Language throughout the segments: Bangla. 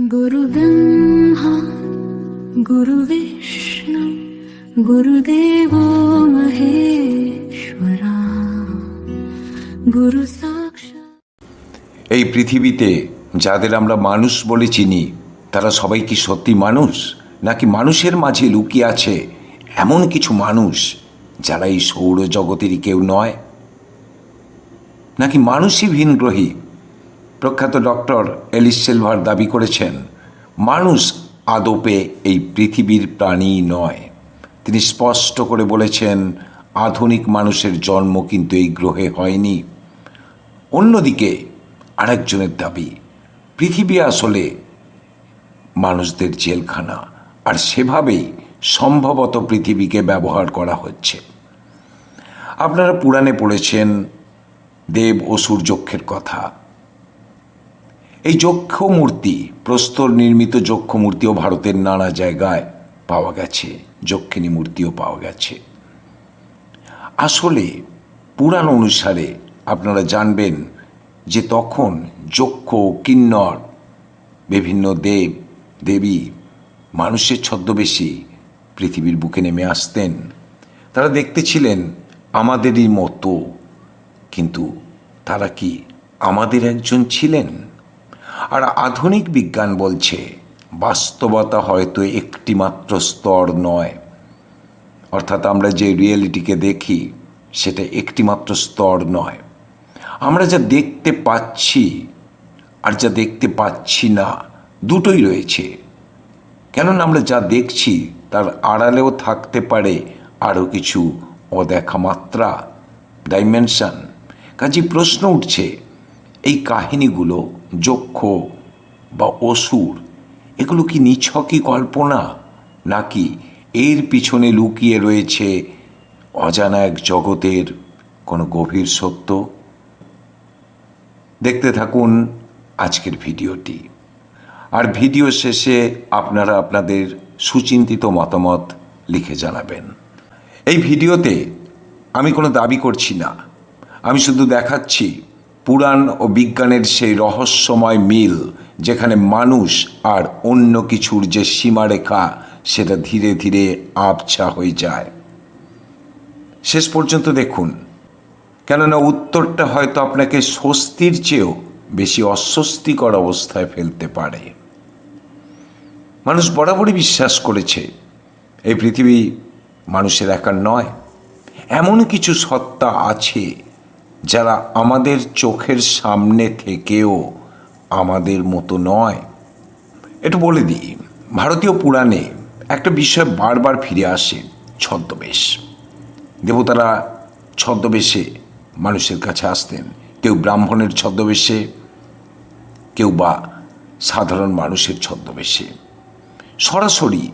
गुरु ब्रह्मा गुरु विष्णु गुरुदेवो महेश्वरा गुरु साक्षात्। এই পৃথিবীতে যাদের আমরা মানুষ বলে চিনি তারা সবাই কি সত্যি মানুষ, নাকি মানুষের মাঝে লুকিয়ে আছে এমন কিছু মানুষ যারা এই সৌরজগতেরই কেউ নয়? নাকি মানুষই ভিনগ্রহী? প্রখ্যাত ডক্টর এলিস সিলভার দাবি করেছেন মানুষ আদপে এই পৃথিবীর প্রাণী নয়। তিনি স্পষ্ট করে বলেছেন আধুনিক মানুষের জন্ম কিন্তু এই গ্রহে হয়নি। অন্যদিকে আরেকজনের দাবি পৃথিবী আসলে মানুষদের জেলখানা, আর সেভাবেই সম্ভবত পৃথিবীকে ব্যবহার করা হচ্ছে। আপনারা পুরাণে পড়েছেন দেব অসুর যক্ষের কথা। এই যক্ষ মূর্তি, প্রস্তর নির্মিত যক্ষ মূর্তিও ভারতের নানা জায়গায় পাওয়া গেছে, যক্ষিণী মূর্তিও পাওয়া গেছে। আসলে পুরাণ অনুসারে আপনারা জানবেন যে তখন যক্ষ, কিন্নর, বিভিন্ন দেব দেবী মানুষের ছদ্মবেশে পৃথিবীর বুকে নেমে আসতেন। তারা দেখতে ছিলেন আমাদেরই মতো, কিন্তু তারা কি আমাদের একজন ছিলেন? আর আধুনিক বিজ্ঞান বলছে বাস্তবতা হয়তো একটি মাত্র স্তর নয়, অর্থাৎ আমরা যে রিয়েলিটিকে দেখি সেটা একটি মাত্র স্তর নয়। আমরা যা দেখতে পাচ্ছি আর যা দেখতে পাচ্ছি না দুটোই রয়েছে। কেননা আমরা যা দেখছি তার আড়ালেও থাকতে পারে আরও কিছু অদেখা মাত্রা, ডাইমেনশন। কাজে প্রশ্ন উঠছে এই কাহিনীগুলো যক্ষ বা অসুর এগুলো কি নিছকই কল্পনা, নাকি এর পিছনে লুকিয়ে রয়েছে অজানা এক জগতের কোনো গভীর সত্য? দেখতে থাকুন আজকের ভিডিওটি, আর ভিডিও শেষে আপনারা আপনাদের সুচিন্তিত মতামত লিখে জানাবেন। এই ভিডিওতে আমি কোনো দাবি করছি না, আমি শুধু দেখাচ্ছি পুরাণ ও বিজ্ঞানের সেই রহস্যময় মিল, যেখানে মানুষ আর অন্য কিছুর যে সীমারেখা সেটা ধীরে ধীরে আবছা হয়ে যায়। শেষ পর্যন্ত দেখুন, কেননা উত্তরটা হয়তো আপনাকে স্বস্তির চেয়েও বেশি অস্বস্তিকর অবস্থায় ফেলতে পারে। মানুষ বরাবরই বিশ্বাস করেছে এই পৃথিবী মানুষের একার নয়, এমন কিছু সত্তা আছে যারা আমাদের চোখের সামনে থেকেও আমাদের মতো নয়। একটু বলে দিই, ভারতীয় পুরাণে একটা বিষয় বারবার ফিরে আসে, ছদ্মবেশ। দেবতারা ছদ্মবেশে মানুষের কাছে আসতেন, কেউ ব্রাহ্মণের ছদ্মবেশে, কেউ বা সাধারণ মানুষের ছদ্মবেশে। সরাসরি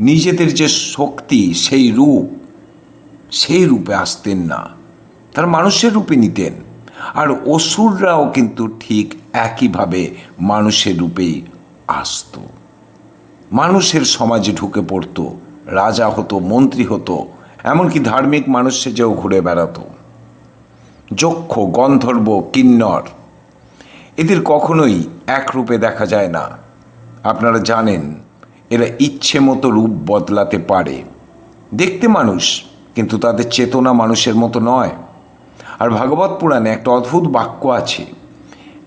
নিজেদের যে শক্তি সেই রূপে আসতেন না, তারা মানুষের রূপে নিতেন। আর অসুররাও কিন্তু ঠিক একইভাবে মানুষের রূপেই আসত, মানুষের সমাজে ঢুকে পড়ত, রাজা হতো, মন্ত্রী হতো, এমনকি ধার্মিক মানুষ সেজেও ঘুরে বেড়াতো। যক্ষ, গন্ধর্ব, কিন্নর এদের কখনোই এক রূপে দেখা যায় না। আপনারা জানেন এরা ইচ্ছে মতো রূপ বদলাতে পারে। দেখতে মানুষ, কিন্তু তাদের চেতনা মানুষের মতো নয়। আর ভাগবত পুরাণে একটা অদ্ভুত বাক্য আছে,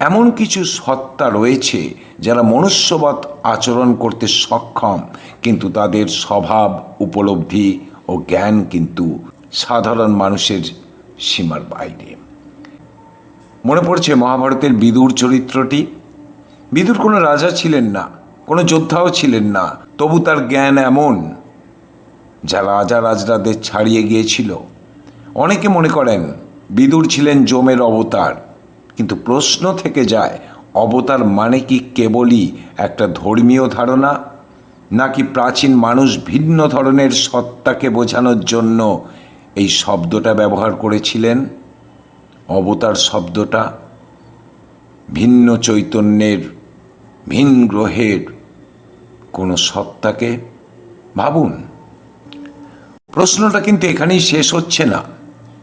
এমন কিছু সত্তা রয়েছে যারা মনুষ্যবৎ আচরণ করতে সক্ষম, কিন্তু তাদের স্বভাব, উপলব্ধি ও জ্ঞান কিন্তু সাধারণ মানুষের সীমার বাইরে। মনে পড়ছে মহাভারতের বিদুর চরিত্রটি। বিদুর কোনো রাজা ছিলেন না, কোনো যোদ্ধাও ছিলেন না, তবু তার জ্ঞান এমন যা রাজা রাজরাদের ছাড়িয়ে গিয়েছিল। অনেকে মনে করেন বিদুর ছিলেন যমের অবতার, কিন্তু প্রশ্ন থেকে যায় অবতার মানে কি কেবলই একটা ধর্মীয় ধারণা, নাকি প্রাচীন মানুষ ভিন্ন ধরনের সত্তাকে বোঝানোর জন্য এই শব্দটা ব্যবহার করেছিলেন? অবতার শব্দটা ভিন্ন চৈতন্যের, ভিন গ্রহের কোনো সত্তাকে ভাবুন। প্রশ্নটা কিন্তু এখানেই শেষ হচ্ছে না,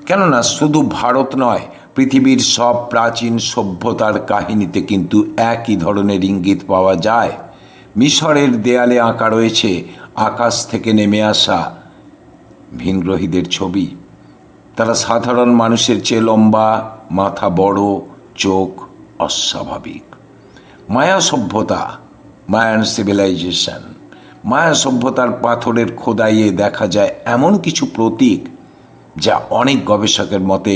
কেননা শুধু ভারত নয়, পৃথিবীর সব প্রাচীন সভ্যতার কাহিনীতে কিন্তু একই ধরনের ইঙ্গিত পাওয়া যায়। মিশরের দেয়ালে আঁকা রয়েছে আকাশ থেকে নেমে আসা ভিনগ্রহীদের ছবি। তারা সাধারণ মানুষের চেয়ে লম্বা, মাথা বড়, চোখ অস্বাভাবিক। মায়া সভ্যতা, মায়ান সিভিলাইজেশন, মায়া সভ্যতার পাথরের খোদাইয়ে দেখা যায় এমন কিছু প্রতীক যা অনেক গবেষকের মতে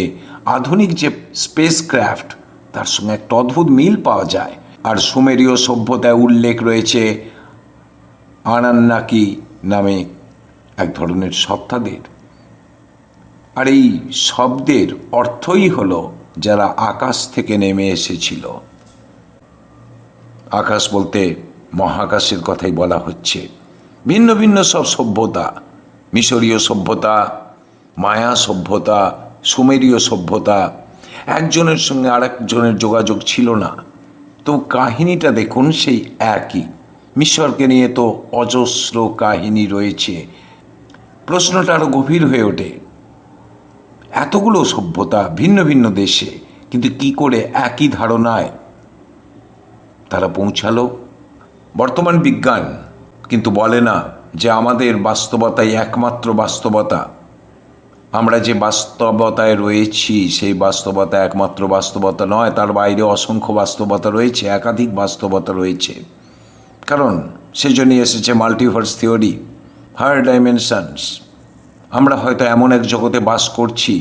আধুনিক যে স্পেসক্রাফট তার সঙ্গে একটা অদ্ভুত মিল পাওয়া যায়। আর সুমেরীয় সভ্যতায় উল্লেখ রয়েছে আনান্নাকি নামে এক ধরনের সত্তাদের। আর এই শব্দের অর্থই হলো যারা আকাশ থেকে নেমে এসেছিল। আকাশ বলতে মহাকাশের কথাই বলা হচ্ছে। ভিন্ন ভিন্ন সব সভ্যতা, মিশরীয় সভ্যতা, মায়া সভ্যতা, সুমেরীয় সভ্যতা, একজনের সঙ্গে আরেকজনের যোগাযোগ ছিল না। তো কাহিনীটা দেখুন সেই একই। মিশরকে নিয়ে তো অজস্র কাহিনী রয়েছে। প্রশ্নটা আরও গভীর হয়ে ওঠে, এতগুলো সভ্যতা ভিন্ন ভিন্ন দেশে, কিন্তু কি করে একই ধারণায় তারা পৌঁছালো? বর্তমান বিজ্ঞান কিন্তু বলে না যে আমাদের বাস্তবতাই একমাত্র বাস্তবতা। আমরা যে বাস্তবতায় রয়েছি সেই বাস্তবতা একমাত্র বাস্তবতা নয়, তার বাইরে অসংখ্য বাস্তবতা রয়েছে, একাধিক বাস্তবতা রয়েছে। কারণ সেজন্যই এসেছে মাল্টিভার্স থিওরি, হায়ার ডাইমেনশনস। আমরা হয়তো এমন এক জগতে বাস করছি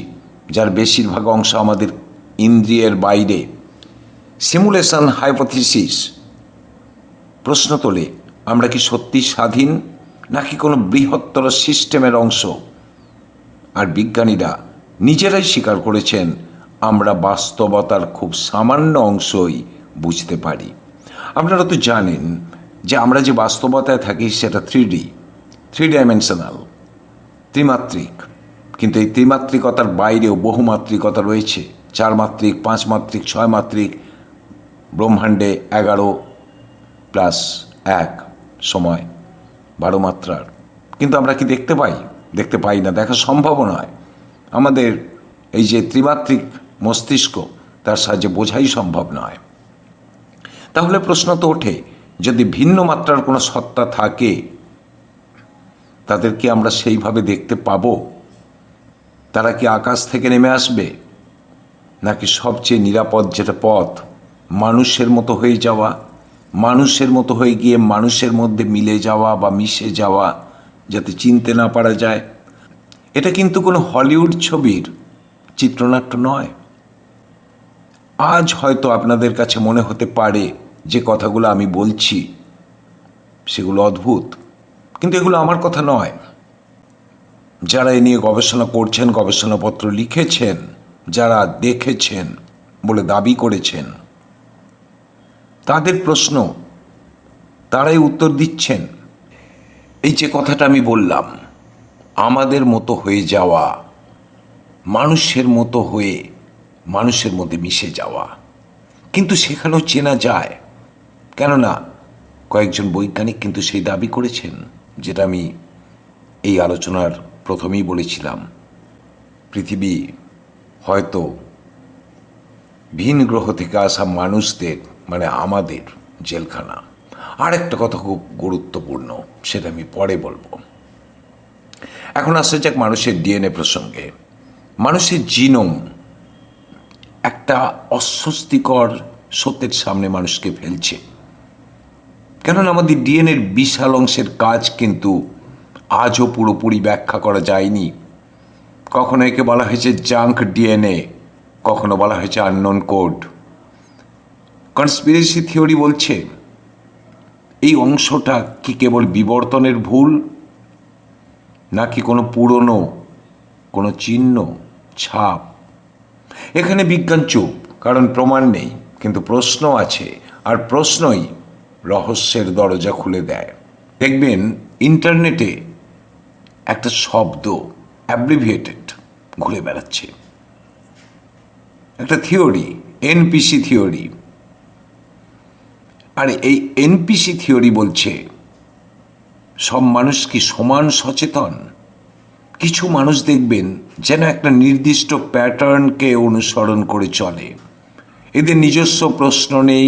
যার বেশিরভাগ অংশ আমাদের ইন্দ্রিয়ের বাইরে। সিমুলেশন হাইপোথিসিস প্রশ্ন তোলে, আমরা কি সত্যি স্বাধীন নাকি কোনো বৃহত্তর সিস্টেমের অংশ? আর বিজ্ঞানীরা নিজেরাই স্বীকার করেছেন আমরা বাস্তবতার খুব সামান্য অংশই বুঝতে পারি। আপনারা তো জানেন যে আমরা যে বাস্তবতায় থাকি সেটা থ্রি ডাইমেনশনাল, ত্রিমাত্রিক। কিন্তু এই ত্রিমাত্রিকতার বাইরেও বহুমাত্রিকতা রয়েছে, 4 মাত্রিক, 5 মাত্রিক, 6 মাত্রিক। ব্রহ্মাণ্ডে 11+1 সময় 12 মাত্রার। কিন্তু আমরা কি দেখতে পাই? দেখতে পাই না, দেখা সম্ভব নয়। আমাদের এই যে ত্রিমাত্রিক মস্তিষ্ক তার সাহায্যে বোঝাই সম্ভব নয়। তাহলে প্রশ্ন তো ওঠে, যদি ভিন্ন মাত্রার কোনো সত্তা থাকে তাদেরকে আমরা সেইভাবে দেখতে পাবো? তারা কি আকাশ থেকে নেমে আসবে, নাকি সবচেয়ে নিরাপদ যেটা পথ মানুষের মতো হয়ে যাওয়া, মানুষের মতো হয়ে গিয়ে মানুষের মধ্যে মিলে যাওয়া বা মিশে যাওয়া, যাতে চিনতে না পারা যায়? এটা কিন্তু কোনো হলিউড ছবির চিত্রনাট্য নয়। আজ হয়তো আপনাদের কাছে মনে হতে পারে যে কথাগুলো আমি বলছি সেগুলো অদ্ভুত, কিন্তু এগুলো আমার কথা নয়। যারা এ নিয়ে গবেষণা করছেন, গবেষণাপত্র লিখেছেন, যারা দেখেছেন বলে দাবি করেছেন, তাদের প্রশ্ন তারাই উত্তর দিচ্ছেন। এই যে কথাটা আমি বললাম, আমাদের মতো হয়ে যাওয়া, মানুষের মতো হয়ে মানুষের মধ্যে মিশে যাওয়া, কিন্তু সেখানেও চেনা যায়। কেননা কয়েকজন বৈজ্ঞানিক কিন্তু সেই দাবি করেছেন, যেটা আমি এই আলোচনার প্রথমেই বলেছিলাম। পৃথিবী হয়তো ভিন গ্রহ থেকে আসা মানুষদের, মানে আমাদের জেলখানা। আর একটা কথা খুব গুরুত্বপূর্ণ, সেটা আমি পরে বলবো। এখন আসা যাক মানুষের ডিএনএ প্রসঙ্গে। মানুষের জিনোম একটা অস্বস্তিকর সত্যের সামনে মানুষকে ফেলছে। কেননা আমাদের ডিএনএর বিশাল অংশের কাজ কিন্তু আজও পুরোপুরি ব্যাখ্যা করা যায়নি। কখনো একে বলা হয়েছে জাঙ্ক ডিএনএ, কখনো বলা হয়েছে আননোন কোড। কনস্পিরেসি থিওরি বলছে এই অংশটা কি কেবল বিবর্তনের ভুল, নাকি কোনো পুরনো কোনো চিহ্ন, ছাপ? এখানে বিজ্ঞান চুপ, কারণ প্রমাণ নেই, কিন্তু প্রশ্ন আছে, আর প্রশ্নই রহস্যের দরজা খুলে দেয়। দেখবেন ইন্টারনেটে একটা শব্দ অ্যাব্রিভিয়েটেড ঘুরে বেড়াচ্ছে, একটা থিওরি, এনপিসি থিওরি। আর এই এনপিসি থিওরি বলছে সব মানুষ কি সমান সচেতন? কিছু মানুষ দেখবেন যেন একটা নির্দিষ্ট প্যাটার্নকে অনুসরণ করে চলে। এদের নিজস্ব প্রশ্ন নেই,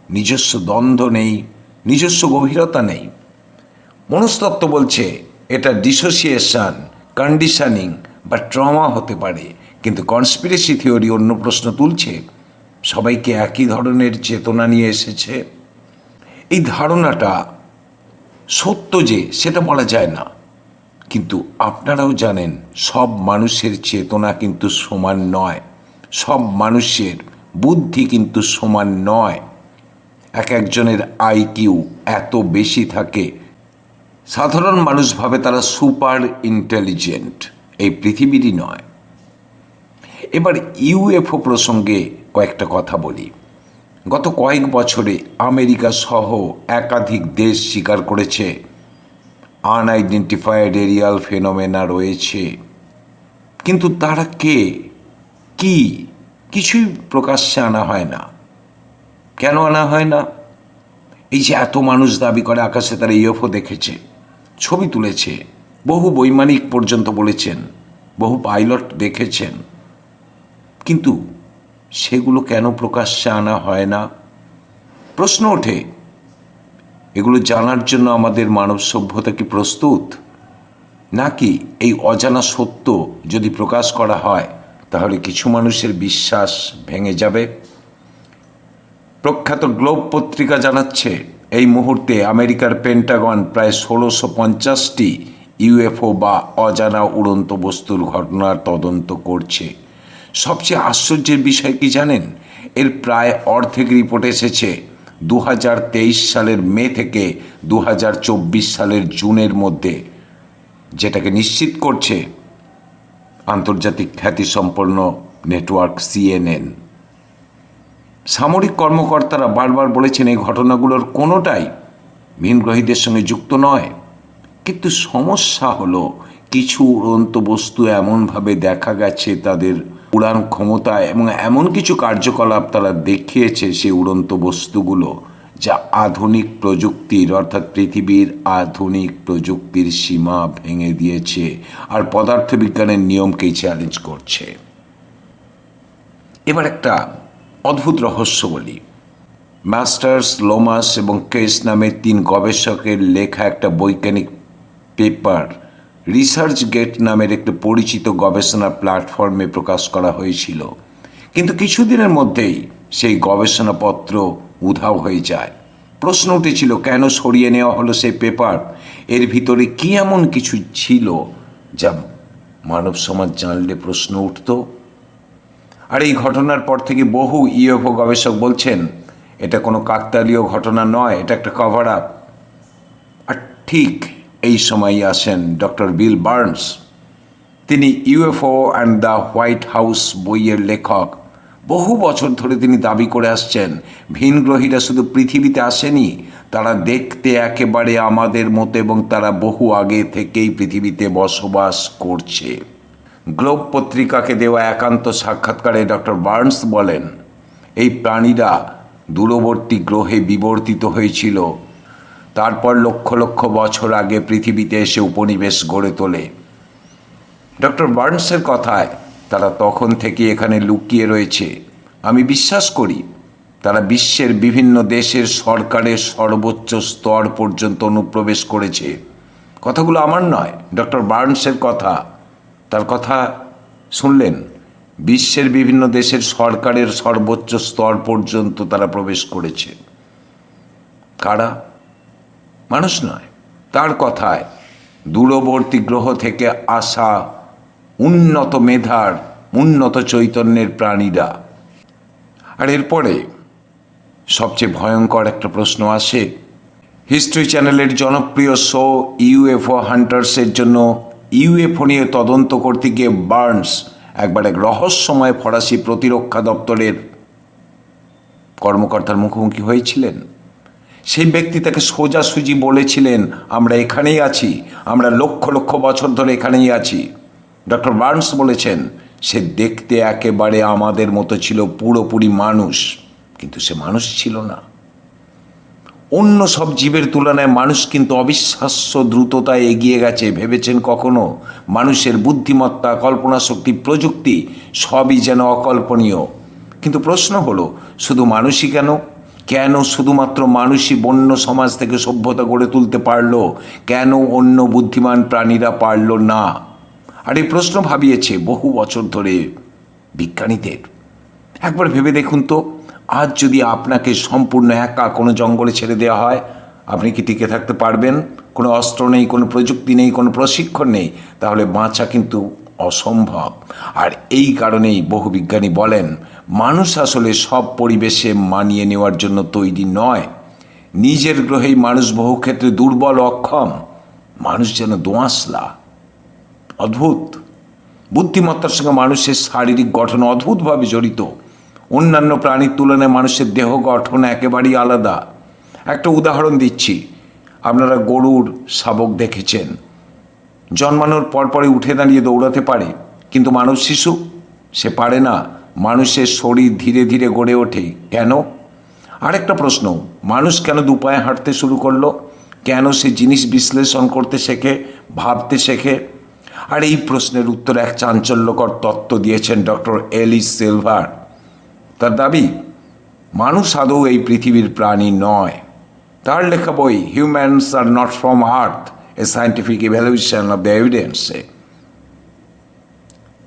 নিজস্ব দ্বন্দ্ব নেই, নিজস্ব গভীরতা নেই। মনস্তত্ত্ব বলছে এটা ডিসোসিয়েশন, কন্ডিশনিং বা ট্রমা হতে পারে, কিন্তু কনস্পিরেসি থিওরি অন্য প্রশ্ন তুলছে, সবাইকে একই ধরনের চেতনা নিয়ে এসেছে। এই ধারণাটা সত্য যে সেটা বলা যায় না, কিন্তু আপনারাও জানেন সব মানুষের চেতনা কিন্তু সমান নয়, সব মানুষের বুদ্ধি কিন্তু সমান নয়। এক একজনের আইকিউ এত বেশি থাকে, সাধারণ মানুষ ভাবে তারা সুপার ইন্টেলিজেন্ট, এই পৃথিবীরই নয়। এবার ইউএফও প্রসঙ্গে কয়েকটা কথা বলি। গত কয়েক বছরে আমেরিকা সহ একাধিক দেশ স্বীকার করেছে আনআইডেন্টিফাইড এরিয়াল ফেনোমেনা রয়েছে, কিন্তু তারা কে, কি, কিছুই প্রকাশ্যে আনা হয় না। কেন আনা হয় না? এই যে এত মানুষ দাবি করে আকাশে তারা ইউএফও দেখেছে, ছবি তুলেছে, বহু বৈমানিক পর্যন্ত বলেছেন, বহু পাইলট দেখেছেন, কিন্তু সেগুলো কেন প্রকাশ্যে আনা হয় না? প্রশ্ন ওঠে, এগুলো জানার জন্য আমাদের মানব সভ্যতা কি প্রস্তুত? নাকি এই অজানা সত্য যদি প্রকাশ করা হয় তাহলে কিছু মানুষের বিশ্বাস ভেঙে যাবে? প্রখ্যাত গ্লোব পত্রিকা জানাচ্ছে এই মুহূর্তে আমেরিকার পেন্টাগন প্রায় ১৬৫০টি ইউএফও বা অজানা উড়ন্ত বস্তুর ঘটনার তদন্ত করছে। সবচেয়ে আশ্চর্যের বিষয় কি জানেন? এর প্রায় অর্ধেক রিপোর্ট এসেছে ২০২৩ সালের মে থেকে ২০২৪ সালের জুনের মধ্যে, যেটাকে নিশ্চিত করছে আন্তর্জাতিক খ্যাতিসম্পন্ন নেটওয়ার্ক CNN। সামরিক কর্মকর্তারা বারবার বলেছেন এই ঘটনাগুলোর কোনোটাই ভিনগ্রহীদের সঙ্গে যুক্ত নয়, কিন্তু সমস্যা হলো কিছু উড়ন্ত বস্তু এমনভাবে দেখা গেছে, তাদের উড়ান ক্ষমতা এবং এমন কিছু কার্যকলাপ তারা দেখিয়েছে সেই উড়ন্ত বস্তুগুলো, যা আধুনিক প্রযুক্তির অর্থাৎ পৃথিবীর আধুনিক প্রযুক্তির সীমা ভেঙে দিয়েছে আর পদার্থবিজ্ঞানের নিয়মকেই চ্যালেঞ্জ করছে। এবার একটা অদ্ভুত রহস্য বলি। মাস্টার্স, লোমাস এবং কেস নামের ৩ গবেষকের লেখা একটা বৈজ্ঞানিক পেপার রিসার্চ গেট নামের একটি পরিচিত গবেষণা প্ল্যাটফর্মে প্রকাশ করা হয়েছিল, কিন্তু কিছুদিনের মধ্যেই সেই গবেষণাপত্র উধাও হয়ে যায়। প্রশ্ন উঠেছিল কেন সরিয়ে নেওয়া হলো সেই পেপার? এর ভিতরে কি এমন কিছু ছিল যা মানব সমাজ জানলে প্রশ্ন উঠত? আর এই ঘটনার পর থেকে বহু ইউএফও গবেষক বলছেন এটা কোনো কাকতালীয় ঘটনা নয়, এটা একটা কভার আপ। আর ঠিক এই সময়ই আসেন ডক্টর বিল বার্নস। তিনি UFO and the white house বইয়ের লেখক। বহু বছর ধরে তিনি দাবি করে আসছেন ভিনগ্রহীরা শুধু পৃথিবীতে আসেনি, তারা দেখতে একেবারে আমাদের মতো এবং তারা বহু আগে থেকেই পৃথিবীতে বসবাস করছে। গ্লোব পত্রিকাকে দেওয়া একান্ত সাক্ষাৎকারে ডক্টর বার্নস বলেন এই প্রাণীরা দূরবর্তী গ্রহে বিবর্তিত হয়েছিল, তারপর লক্ষ লক্ষ বছর আগে পৃথিবীতে এসে উপনিবেশ গড়ে তোলে। ডক্টর বার্নসের কথায় তারা তখন থেকে এখানে লুকিয়ে রয়েছে। আমি বিশ্বাস করি তারা বিশ্বের বিভিন্ন দেশের সরকারের সর্বোচ্চ স্তর পর্যন্ত অনুপ্রবেশ করেছে। কথাগুলো আমার নয়, ডক্টর বার্নসের কথা। তার কথা শুনলেন, বিশ্বের বিভিন্ন দেশের সরকারের সর্বোচ্চ স্তর পর্যন্ত তারা প্রবেশ করেছে। কারা? মানুষ নয়। তার কথায় দূরবর্তী গ্রহ থেকে আসা উন্নত মেধার, উন্নত চৈতন্যের প্রাণীরা। আর এরপরে সবচেয়ে ভয়ঙ্কর একটা প্রশ্ন আসে। হিস্ট্রি চ্যানেলের জনপ্রিয় শো ইউএফও হান্টার্সের জন্য ইউএফও নিয়ে তদন্ত করতে গিয়ে বার্নস একবার এক রহস্যময় ফরাসি প্রতিরক্ষা দপ্তরের কর্মকর্তার মুখোমুখি হয়েছিলেন। সেই ব্যক্তি তাকে সোজাসুজি বলেছিলেন আমরা এখানেই আছি, আমরা লক্ষ লক্ষ বছর ধরে এখানেই আছি। ডক্টর বার্নস বলেছেন সে দেখতে একেবারে আমাদের মতো ছিল, পুরোপুরি মানুষ, কিন্তু সে মানুষ ছিল না। অন্য সব জীবের তুলনায় মানুষ কিন্তু অবিশ্বাস্য দ্রুততায় এগিয়ে গেছে। ভেবেছেন কখনো? মানুষের বুদ্ধিমত্তা, কল্পনা শক্তি, প্রযুক্তি সবই যেন অকল্পনীয়। কিন্তু প্রশ্ন হলো শুধু মানুষই কেন? কেন শুধুমাত্র মানুষই বন্য সমাজ থেকে সভ্যতা গড়ে তুলতে পারল, কেন অন্য বুদ্ধিমান প্রাণীরা পারল না? আর এই প্রশ্ন ভাবিয়েছে বহু বছর ধরে বিজ্ঞানীদের। একবার ভেবে দেখুন তো, আজ যদি আপনাকে সম্পূর্ণ একা কোনো জঙ্গলে ছেড়ে দেওয়া হয়, আপনি কি টিকে থাকতে পারবেন? কোনো অস্ত্র নেই, কোনো প্রযুক্তি নেই, কোনো প্রশিক্ষণ নেই, তাহলে বাঁচা কিন্তু অসম্ভব। আর এই কারণেই বহু বিজ্ঞানী বলেন, মানুষ আসলে সব পরিবেশে মানিয়ে নেওয়ার জন্য তৈরি নয়। নিজের গ্রহেই মানুষ বহু ক্ষেত্রে দুর্বল, অক্ষম। মানুষ যেন দোঁয়াশলা। অদ্ভুত। বুদ্ধিমত্তার সঙ্গে মানুষের শারীরিক গঠন অদ্ভুতভাবে জড়িত। অন্যান্য প্রাণীর তুলনায় মানুষের দেহ গঠন একেবারেই আলাদা। একটা উদাহরণ দিচ্ছি, আপনারা গরুর শাবক দেখেছেন, জন্মানোর পরপরই উঠে দাঁড়িয়ে দৌড়াতে পারে, কিন্তু মানব শিশু সে পারে না। মানুষের শরীর ধীরে ধীরে গড়ে ওঠে। কেন? আরেকটা প্রশ্ন, মানুষ কেন দুপায়ে হাঁটতে শুরু করলো? কেন সে জিনিস বিশ্লেষণ করতে শেখে, ভাবতে শেখে? আর এই প্রশ্নের উত্তর এক চাঞ্চল্যকর তত্ত্ব দিয়েছেন ডক্টর এলিস সিলভার। তার দাবি, মানুষ আদৌ এই পৃথিবীর প্রাণী নয়। তার লেখা বই humans are not from earth, A scientific evaluation of the evidence,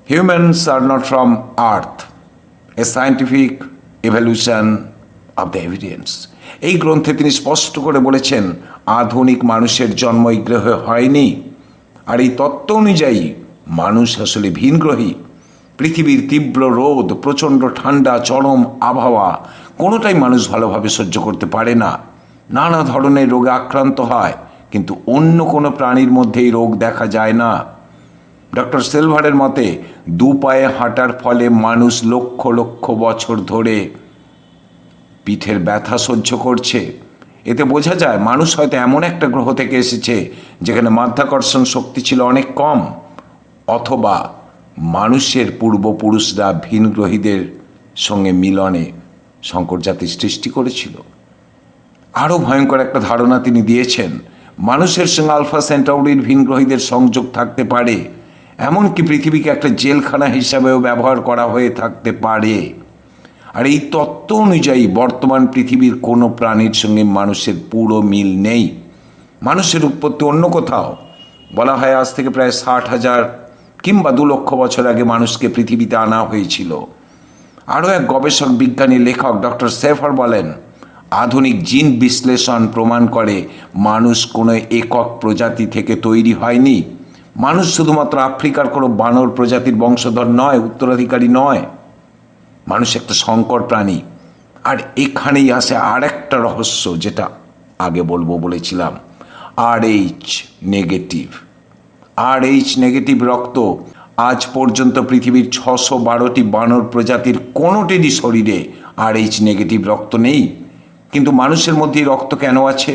humans are not from earth, A scientific evaluation of the evidence, এই গ্রন্থে তিনি স্পষ্ট করে বলেছেন, আধুনিক মানুষের জন্ম এই গ্রহে হয়নি। আর এই তত্ত্ব অনুযায়ী মানুষ আসলে ভিনগ্রহী। পৃথিবীর তীব্র রোদ, প্রচণ্ড ঠান্ডা, চরম আবহাওয়া কোনোটাই মানুষ ভালোভাবে সহ্য করতে পারে না। নানা ধরনের রোগে আক্রান্ত হয়, কিন্তু অন্য কোনো প্রাণীর মধ্যে এই রোগ দেখা যায় না। ডক্টর সিলভারের মতে, দুপায়ে হাঁটার ফলে মানুষ লক্ষ লক্ষ বছর ধরে পিঠের ব্যথা সহ্য করছে। এতে বোঝা যায় মানুষ হয়তো এমন একটা গ্রহ থেকে এসেছে যেখানে মাধ্যাকর্ষণ শক্তি ছিল অনেক কম, অথবা মানুষের পূর্বপুরুষরা ভিনগ্রহীদের সঙ্গে মিলনে সংকর জাতির সৃষ্টি করেছিল। আরও ভয়ঙ্কর একটা ধারণা তিনি দিয়েছেন, মানুষের সঙ্গে আলফা সেন্টাউরির ভিনগ্রহীদের সংযোগ থাকতে পারে, এমনকি পৃথিবীকে একটা জেলখানা হিসাবেও ব্যবহার করা হয়ে থাকতে পারে। আর এই তত্ত্ব অনুযায়ী বর্তমান পৃথিবীর কোনো প্রাণীর সঙ্গে মানুষের পুরো মিল নেই। মানুষের উৎপত্তি অন্য কোথাও। বলা হয় আজ থেকে প্রায় 60,000 কিংবা 2 লক্ষ বছর আগে মানুষকে পৃথিবীতে আনা হয়েছিল। আরও এক গবেষক, বিজ্ঞানী, লেখক ডক্টর সেফার বলেন, আধুনিক জিন বিশ্লেষণ প্রমাণ করে মানুষ কোনো একক প্রজাতি থেকে তৈরি হয়নি। মানুষ শুধুমাত্র আফ্রিকার কোনো বানর প্রজাতির বংশধর নয়, উত্তরাধিকারী নয়। মানুষ একটা সংকর প্রাণী। আর এখানেই আসে আরেকটা রহস্য, যেটা আগে বলবো বলেছিলাম, RH নেগেটিভ। RH নেগেটিভ রক্ত আজ পর্যন্ত পৃথিবীর 612টি বানর প্রজাতির কোনোটিরই শরীরে RH নেগেটিভ রক্ত নেই। কিন্তু মানুষের মধ্যে রক্ত কেন আছে?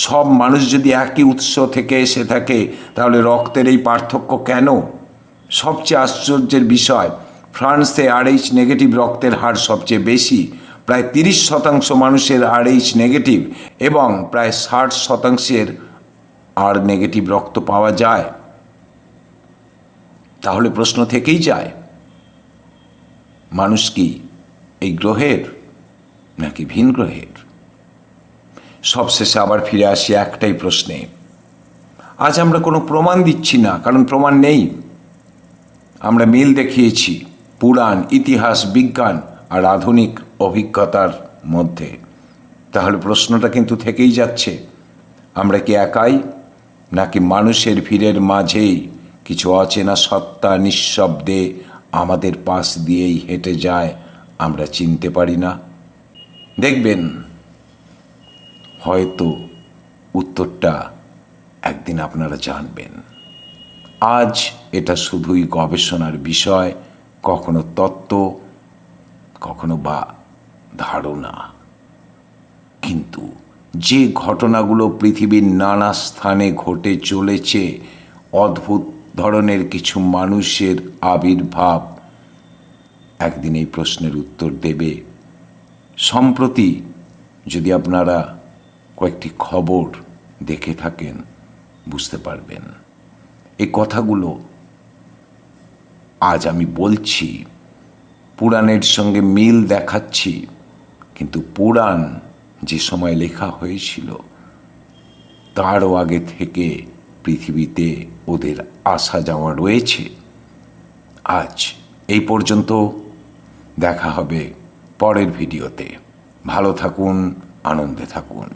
সব মানুষ যদি একই উৎস থেকে এসে থাকে, তাহলে রক্তের এই পার্থক্য কেন? সবচেয়ে আশ্চর্যের বিষয়, ফ্রান্সে RH নেগেটিভ রক্তের হার সবচেয়ে বেশি। প্রায় 30% মানুষের RH নেগেটিভ এবং প্রায় 60% আর নেগেটিভ রক্ত পাওয়া যায়। তাহলে প্রশ্ন থেকেই যায়, মানুষ কি এই গ্রহের নাকি ভিন গ্রহের? সবশেষে আবার ফিরে আসি একটাই প্রশ্নে। আজ আমরা কোনো প্রমাণ দিচ্ছি না, কারণ প্রমাণ নেই। আমরা মিল দেখিয়েছি পুরাণ, ইতিহাস, বিজ্ঞান আর আধুনিক অভিজ্ঞতার মধ্যে। তাহলে প্রশ্নটা কিন্তু থেকেই যাচ্ছে, আমরা কি একাই, নাকি মানুষের ভিড়ের মাঝেই কিছু অচেনা সত্তা নিঃশব্দে আমাদের পাশ দিয়েই হেঁটে যায়, আমরা চিনতে পারি না? দেখবেন হয়তো উত্তরটা একদিন আপনারা জানবেন। আজ এটা শুধুই গবেষণার বিষয়, কখনো তত্ত্ব, কখনো বা ধারণা। কিন্তু যে ঘটনাগুলো পৃথিবীর নানা স্থানে ঘটে চলেছে, অদ্ভুত ধরনের কিছু মানুষের আবির্ভাব একদিন এই প্রশ্নের উত্তর দেবে। সম্প্রতি যদি আপনারা কয়েকটি খবর দেখে থাকেন, বুঝতে পারবেন এই কথাগুলো আজ আমি বলছি, পুরাণের সঙ্গে মিল দেখাচ্ছি, কিন্তু পুরাণ যে সময় লেখা হয়েছিল তারও আগে থেকে পৃথিবীতে ওদের আসা যাওয়া রয়েছে। আজ এই পর্যন্ত, দেখা হবে পরের ভিডিওতে। ভালো থাকুন, আনন্দে থাকুন।